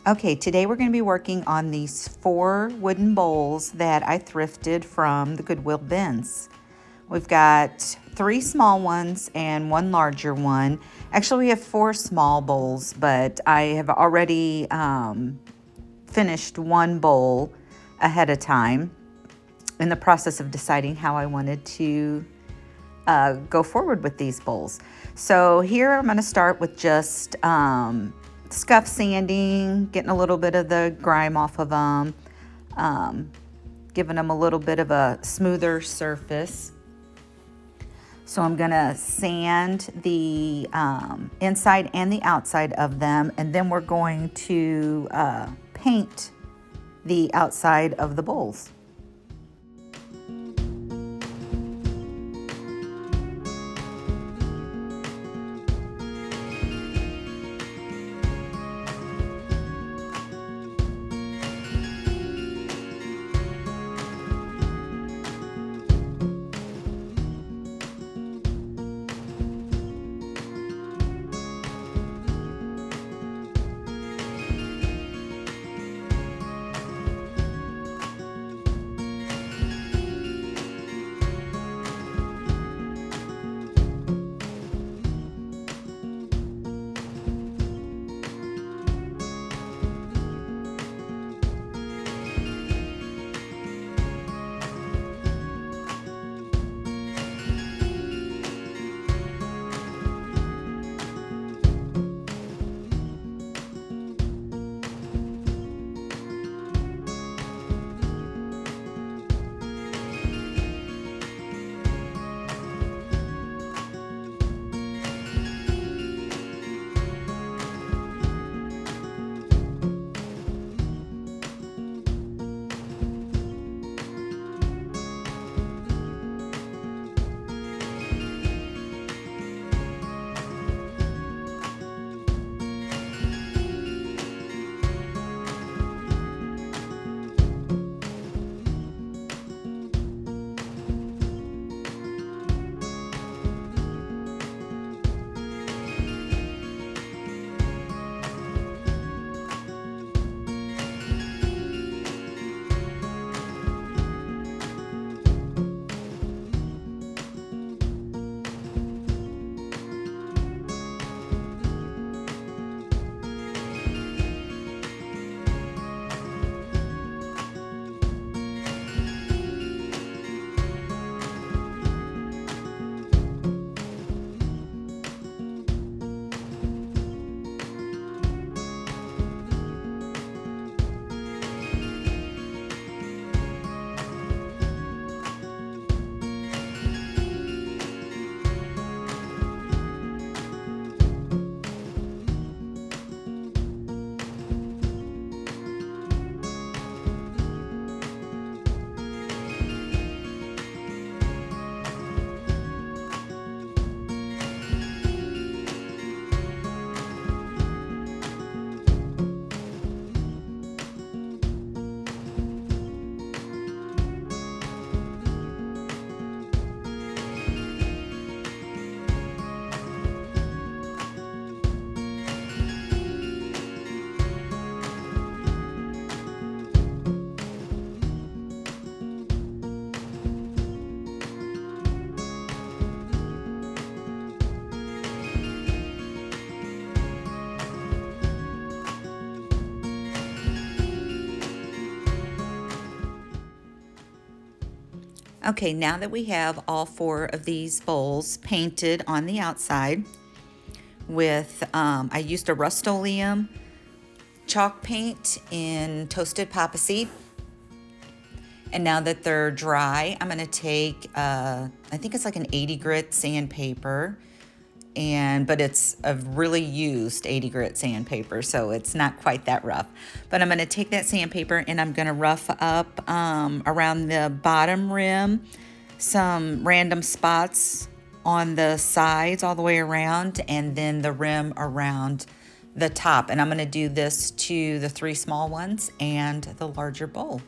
Okay, today we're going to be working on these 4 wooden bowls that I thrifted from the Goodwill bins. We've got 3 small ones and 1 larger one. Actually, we have 4 small bowls, but I have already finished 1 bowl ahead of time in the process of deciding how I wanted to go forward with these bowls. So here I'm going to start with just scuff sanding, getting a little bit of the grime off of them, giving them a little bit of a smoother surface. So I'm gonna sand the inside and the outside of them, and then we're going to paint the outside of the bowls. Okay, now that we have all 4 of these bowls painted on the outside with, I used a Rust-Oleum chalk paint in Toasted Poppyseed. And now that they're dry, I'm gonna take, I think it's like an 80 grit sandpaper, but it's a really used 80 grit sandpaper, so it's not quite that rough. But I'm gonna take that sandpaper and I'm gonna rough up around the bottom rim, some random spots on the sides all the way around, and then the rim around the top. And I'm gonna do this to the 3 small ones and the larger bowl.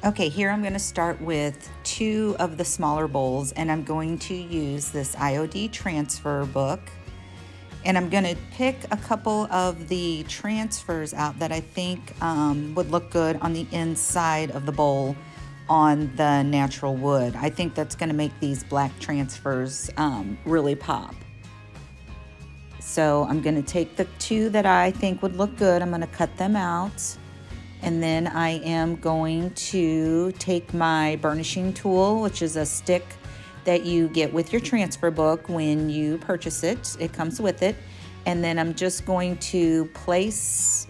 Okay, here I'm going to start with 2 of the smaller bowls, and I'm going to use this IOD transfer book. And I'm going to pick a couple of the transfers out that I think would look good on the inside of the bowl on the natural wood. I think that's going to make these black transfers really pop. So I'm going to take the 2 that I think would look good. I'm going to cut them out. And then I am going to take my burnishing tool, which is a stick that you get with your transfer book when you purchase it. It comes with it. And then I'm just going to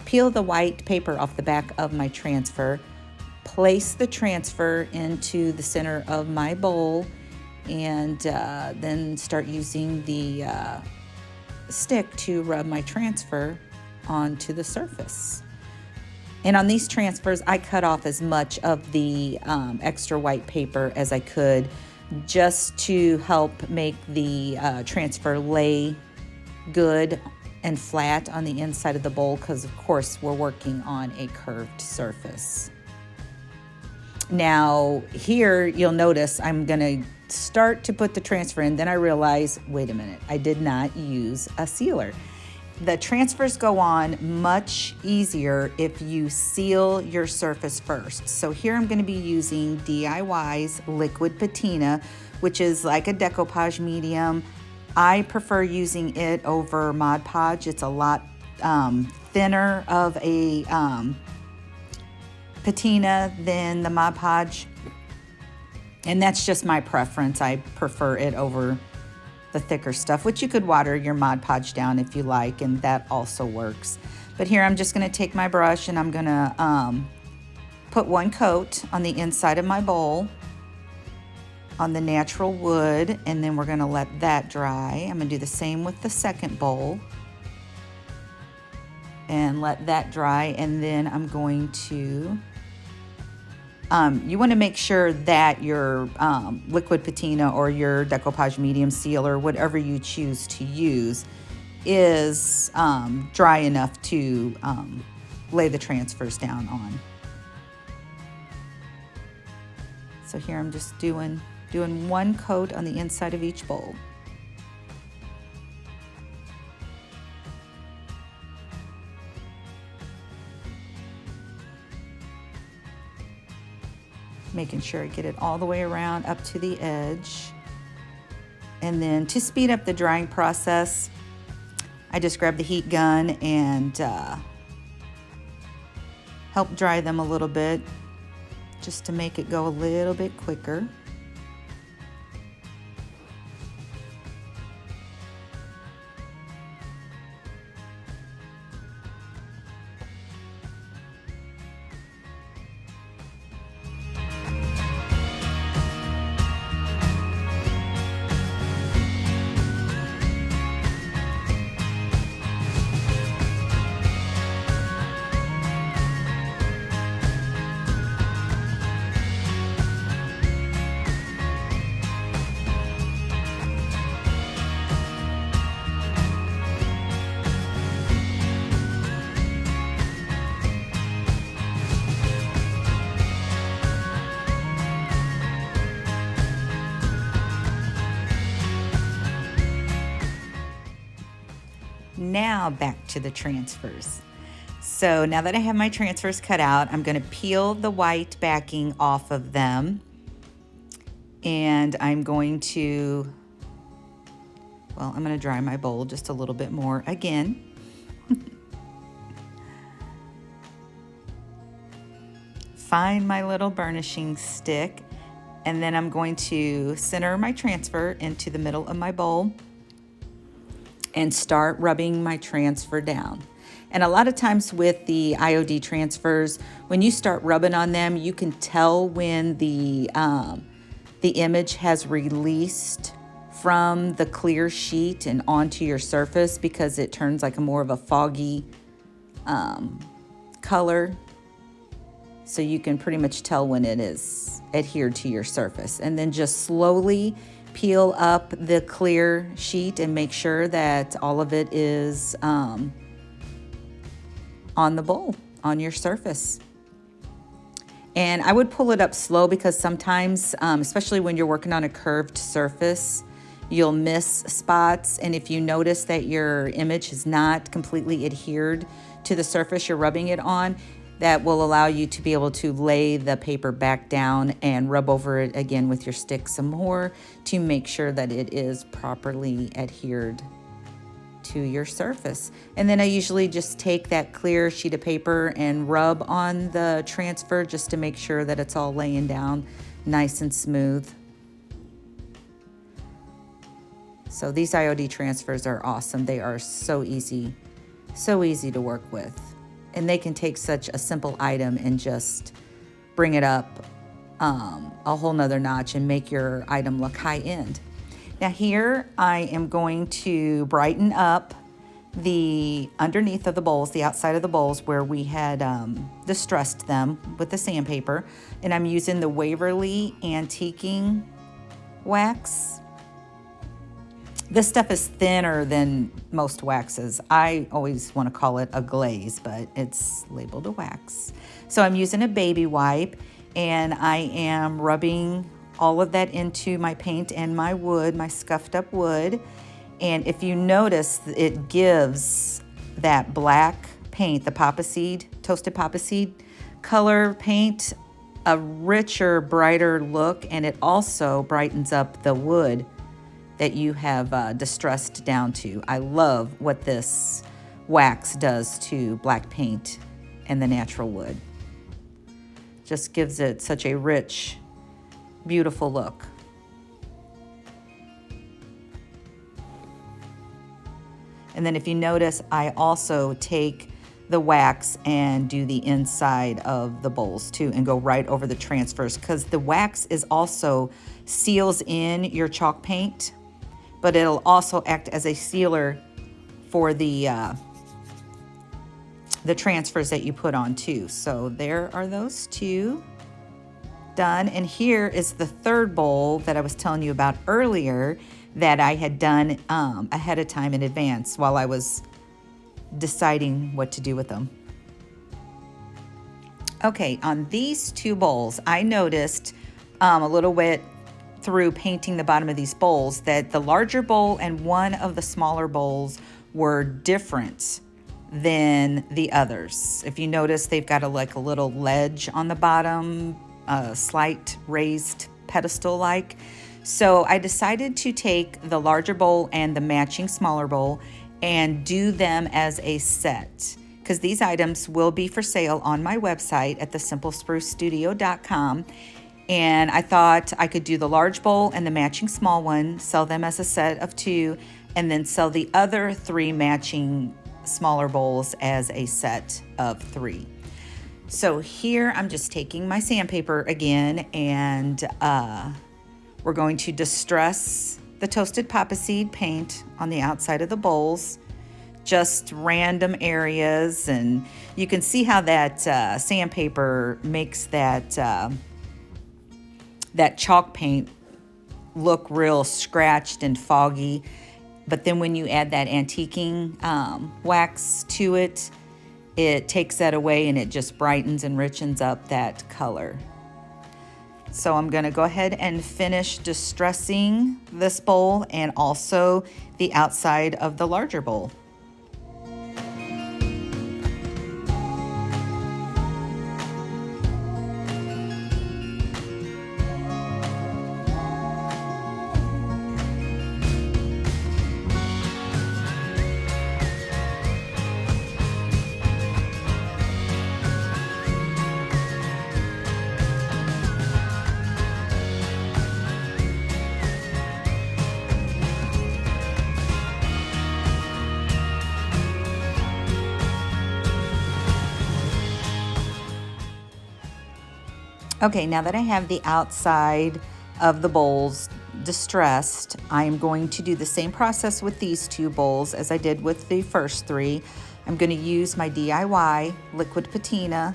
peel the white paper off the back of my transfer, place the transfer into the center of my bowl, and then start using the stick to rub my transfer onto the surface. And on these transfers, I cut off as much of the extra white paper as I could, just to help make the transfer lay good and flat on the inside of the bowl, because of course we're working on a curved surface. Now here you'll notice I'm gonna start to put the transfer in, then I realize, wait a minute, I did not use a sealer. The transfers go on much easier if you seal your surface first. So here I'm going to be using DIY's liquid patina, which is like a decoupage medium. I prefer using it over Mod Podge. It's a lot thinner of a patina than the Mod Podge, and that's just my preference. I prefer it over the thicker stuff, which you could water your Mod Podge down if you like, and that also works. But here I'm just going to take my brush and I'm going to put 1 coat on the inside of my bowl on the natural wood, and then we're going to let that dry. I'm going to do the same with the second bowl and let that dry, and then I'm going to you want to make sure that your liquid patina or your decoupage medium sealer, whatever you choose to use, is dry enough to lay the transfers down on. So here I'm just doing 1 coat on the inside of each bowl. Making sure I get it all the way around up to the edge. And then to speed up the drying process, I just grab the heat gun and help dry them a little bit, just to make it go a little bit quicker. Now back to the transfers. So now that I have my transfers cut out, I'm going to peel the white backing off of them, and I'm going to dry my bowl just a little bit more again. Find my little burnishing stick, and then I'm going to center my transfer into the middle of my bowl and start rubbing my transfer down. And a lot of times with the IOD transfers, when you start rubbing on them, you can tell when the image has released from the clear sheet and onto your surface, because it turns like a more of a foggy color. So you can pretty much tell when it is adhered to your surface. And then just slowly peel up the clear sheet and make sure that all of it is on the bowl, on your surface. And I would pull it up slow because sometimes, especially when you're working on a curved surface, you'll miss spots. And if you notice that your image is not completely adhered to the surface you're rubbing it on, that will allow you to be able to lay the paper back down and rub over it again with your stick some more to make sure that it is properly adhered to your surface. And then I usually just take that clear sheet of paper and rub on the transfer just to make sure that it's all laying down nice and smooth. So these IOD transfers are awesome. They are so easy to work with. And they can take such a simple item and just bring it up a whole nother notch and make your item look high end. Now here I am going to brighten up the underneath of the bowls, the outside of the bowls where we had distressed them with the sandpaper. And I'm using the Waverly Antiquing wax. This stuff is thinner than most waxes. I always want to call it a glaze, but it's labeled a wax. So I'm using a baby wipe and I am rubbing all of that into my paint and my wood, my scuffed up wood. And if you notice, it gives that black paint, the poppy seed, toasted poppy seed color paint, a richer, brighter look, and it also brightens up the wood that you have distressed down to. I love what this wax does to black paint and the natural wood. Just gives it such a rich, beautiful look. And then if you notice, I also take the wax and do the inside of the bowls too and go right over the transfers because the wax is also seals in your chalk paint, but it'll also act as a sealer for the transfers that you put on too. So there are those two done. And here is the third bowl that I was telling you about earlier that I had done ahead of time in advance while I was deciding what to do with them. Okay, on these two bowls, I noticed a little bit through painting the bottom of these bowls that the larger bowl and one of the smaller bowls were different than the others. If you notice, they've got a little ledge on the bottom, a slight raised pedestal like. So I decided to take the larger bowl and the matching smaller bowl and do them as a set because these items will be for sale on my website at thesimplesprucestudio.com. And I thought I could do the large bowl and the matching small one, sell them as a set of two, and then sell the other three matching smaller bowls as a set of three. So here I'm just taking my sandpaper again and we're going to distress the toasted poppy seed paint on the outside of the bowls, just random areas. And you can see how that sandpaper makes that chalk paint look real scratched and foggy. But then when you add that antiquing wax to it, it takes that away and it just brightens and richens up that color. So I'm gonna go ahead and finish distressing this bowl and also the outside of the larger bowl. Okay, now that I have the outside of the bowls distressed, I'm going to do the same process with these two bowls as I did with the first three. I'm going to use my DIY liquid patina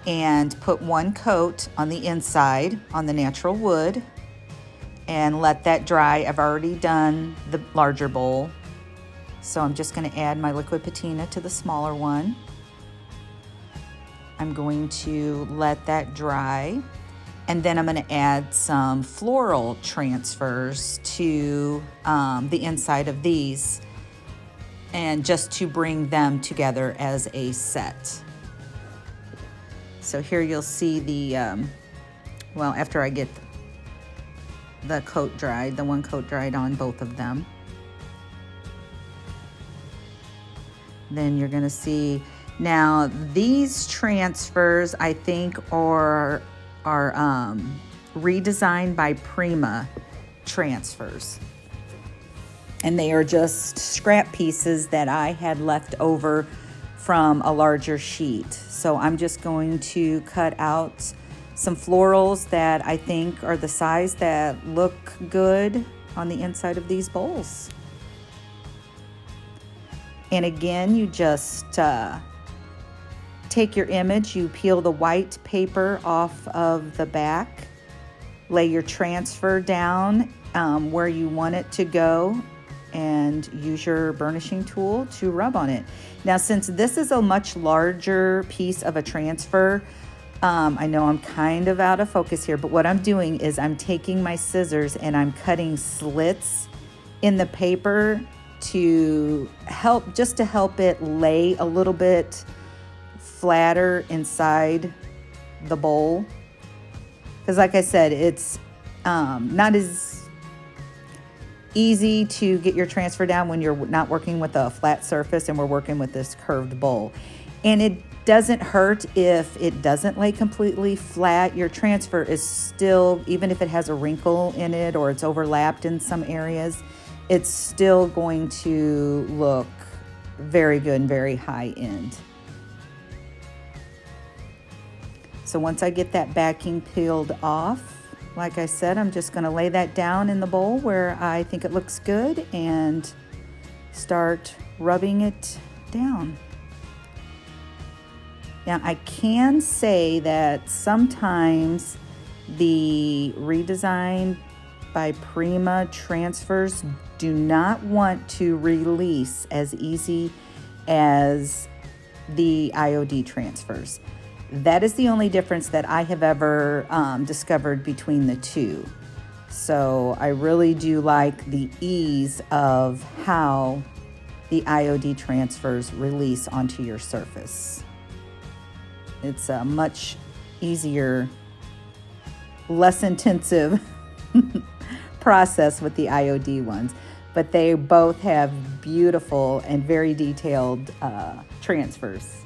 and put one coat on the inside on the natural wood and let that dry. I've already done the larger bowl, so I'm just going to add my liquid patina to the smaller one. I'm going to let that dry. And then I'm going to add some floral transfers to the inside of these, and just to bring them together as a set. So here you'll see the, well, after I get the coat dried, the one coat dried on both of them. Then you're going to see, now these transfers I think are redesigned by Prima Transfers. And they are just scrap pieces that I had left over from a larger sheet. So I'm just going to cut out some florals that I think are the size that look good on the inside of these bowls. And again, you just take your image, you peel the white paper off of the back, lay your transfer down where you want it to go, and use your burnishing tool to rub on it. Now, since this is a much larger piece of a transfer, I know I'm kind of out of focus here, but what I'm doing is I'm taking my scissors and I'm cutting slits in the paper to help it lay a little bit flatter inside the bowl. Because like I said, it's not as easy to get your transfer down when you're not working with a flat surface and we're working with this curved bowl. And it doesn't hurt if it doesn't lay completely flat. Your transfer is still, even if it has a wrinkle in it or it's overlapped in some areas, it's still going to look very good and very high end. So once I get that backing peeled off, like I said, I'm just going to lay that down in the bowl where I think it looks good and start rubbing it down. Now, I can say that sometimes the Redesign by Prima transfers do not want to release as easy as the IOD transfers. That is the only difference that I have ever discovered between the two. So I really do like the ease of how the IOD transfers release onto your surface. It's a much easier, less intensive process with the IOD ones, but they both have beautiful and very detailed transfers.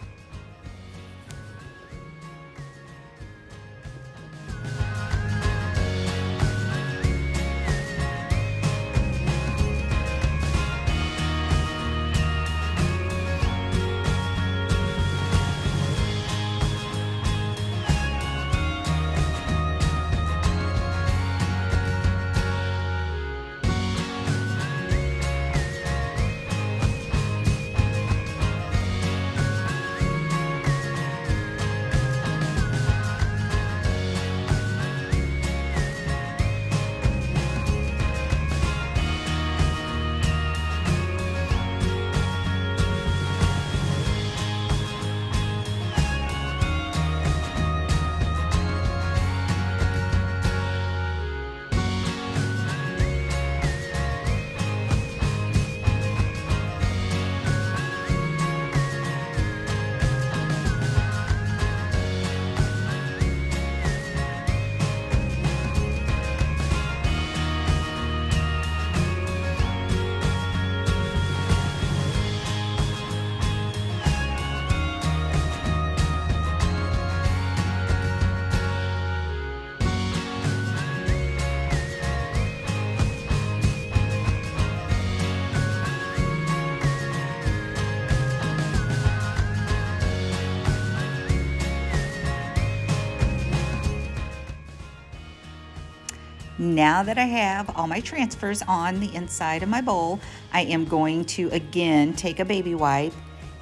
Now that I have all my transfers on the inside of my bowl, I am going to again take a baby wipe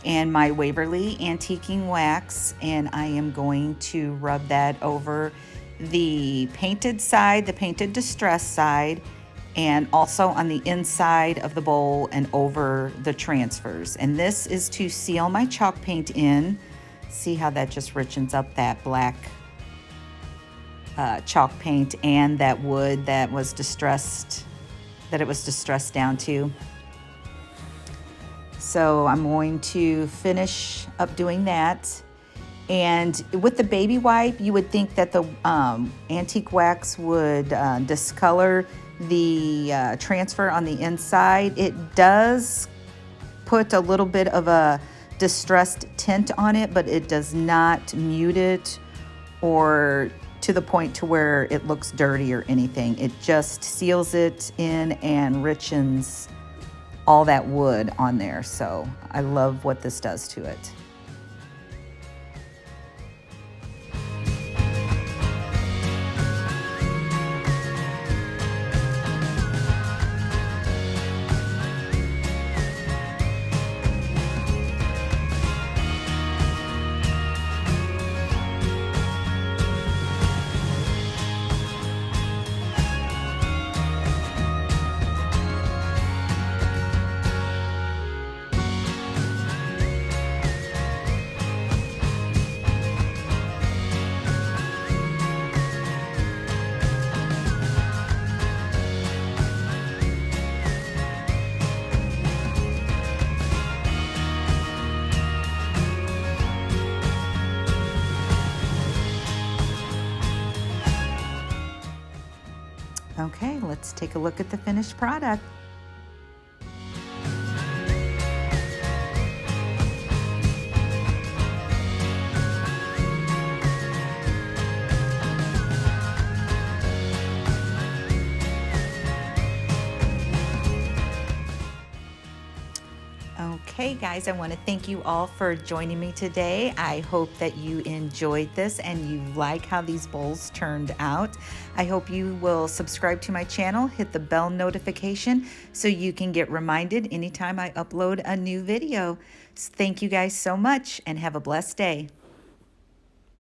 and my Waverly Antiquing Wax, and I am going to rub that over the painted side, the painted distress side, and also on the inside of the bowl and over the transfers. And this is to seal my chalk paint in See how that just richens up that black chalk paint and that wood that was distressed, that it was distressed down to. So I'm going to finish up doing that. And with the baby wipe, you would think that the antique wax would discolor the transfer on the inside. It does put a little bit of a distressed tint on it, but it does not mute it or to the point to where it looks dirty or anything. It just seals it in and richens all that wood on there. So I love what this does to it. Okay, let's take a look at the finished product. Okay guys, I want to thank you all for joining me today. I hope that you enjoyed this and you like how these bowls turned out. I hope you will subscribe to my channel, hit the bell notification so you can get reminded anytime I upload a new video. Thank you guys so much and have a blessed day.